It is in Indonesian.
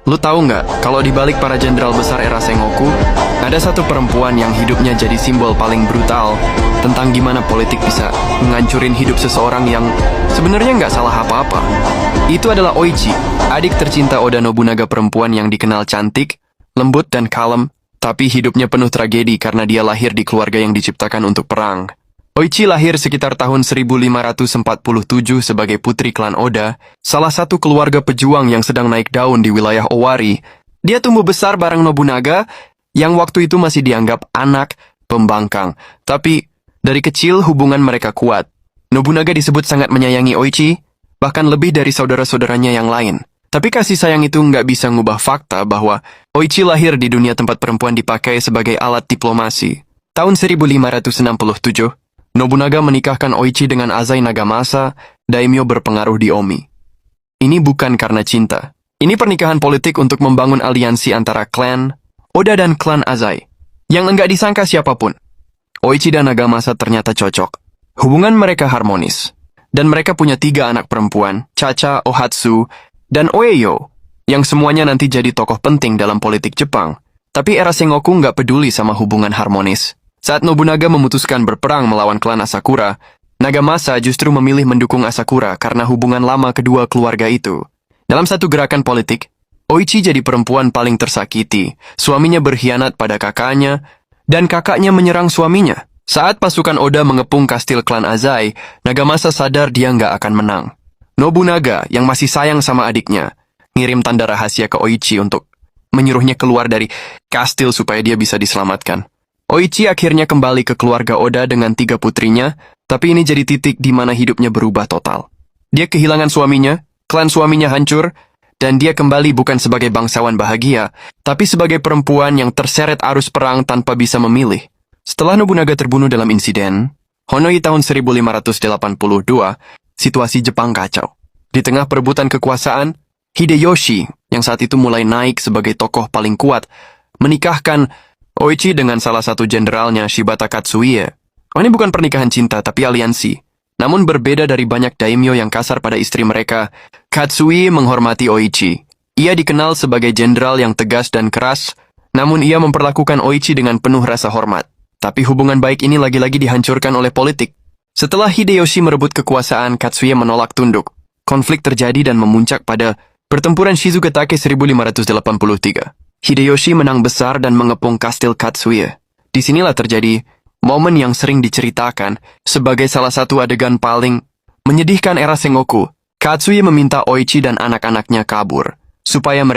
Lu tahu nggak, kalau di balik para jenderal besar era Sengoku, ada satu perempuan yang hidupnya jadi simbol paling brutal tentang gimana politik bisa ngancurin hidup seseorang yang sebenarnya nggak salah apa-apa. Itu adalah Oichi, adik tercinta Oda Nobunaga, perempuan yang dikenal cantik, lembut dan kalem, tapi hidupnya penuh tragedi karena dia lahir di keluarga yang diciptakan untuk perang. Oichi lahir sekitar tahun 1547 sebagai putri klan Oda, salah satu keluarga pejuang yang sedang naik daun di wilayah Owari. Dia tumbuh besar bareng Nobunaga, yang waktu itu masih dianggap anak pembangkang. Tapi, dari kecil hubungan mereka kuat. Nobunaga disebut sangat menyayangi Oichi, bahkan lebih dari saudara-saudaranya yang lain. Tapi kasih sayang itu nggak bisa ngubah fakta bahwa Oichi lahir di dunia tempat perempuan dipakai sebagai alat diplomasi. Tahun 1567, Nobunaga menikahkan Oichi dengan Azai Nagamasa, daimyo berpengaruh di Omi. Ini bukan karena cinta. Ini pernikahan politik untuk membangun aliansi antara klan Oda dan klan Azai, yang enggak disangka siapapun. Oichi dan Nagamasa ternyata cocok. Hubungan mereka harmonis. Dan mereka punya 3 anak perempuan, Chacha, Ohatsu, dan Oeyo, yang semuanya nanti jadi tokoh penting dalam politik Jepang. Tapi era Sengoku nggak peduli sama hubungan harmonis. Saat Nobunaga memutuskan berperang melawan klan Asakura, Nagamasa justru memilih mendukung Asakura karena hubungan lama kedua keluarga itu. Dalam satu gerakan politik, Oichi jadi perempuan paling tersakiti. Suaminya berkhianat pada kakaknya, dan kakaknya menyerang suaminya. Saat pasukan Oda mengepung kastil klan Azai, Nagamasa sadar dia nggak akan menang. Nobunaga, yang masih sayang sama adiknya, ngirim tanda rahasia ke Oichi untuk menyuruhnya keluar dari kastil supaya dia bisa diselamatkan. Oichi akhirnya kembali ke keluarga Oda dengan 3 putrinya, tapi ini jadi titik di mana hidupnya berubah total. Dia kehilangan suaminya, klan suaminya hancur, dan dia kembali bukan sebagai bangsawan bahagia, tapi sebagai perempuan yang terseret arus perang tanpa bisa memilih. Setelah Nobunaga terbunuh dalam insiden Honoi tahun 1582, situasi Jepang kacau. Di tengah perebutan kekuasaan, Hideyoshi, yang saat itu mulai naik sebagai tokoh paling kuat, menikahkan Oichi dengan salah satu jenderalnya, Shibata Katsuie. Ini bukan pernikahan cinta, tapi aliansi. Namun berbeda dari banyak daimyo yang kasar pada istri mereka, Katsuie menghormati Oichi. Ia dikenal sebagai jenderal yang tegas dan keras, namun ia memperlakukan Oichi dengan penuh rasa hormat. Tapi hubungan baik ini lagi-lagi dihancurkan oleh politik. Setelah Hideyoshi merebut kekuasaan, Katsuie menolak tunduk. Konflik terjadi dan memuncak pada pertempuran Shizugatake 1583. Hideyoshi menang besar dan mengepung kastil Katsuie. Disinilah terjadi momen yang sering diceritakan sebagai salah satu adegan paling menyedihkan era Sengoku. Katsuie meminta Oichi dan anak-anaknya kabur, supaya mereka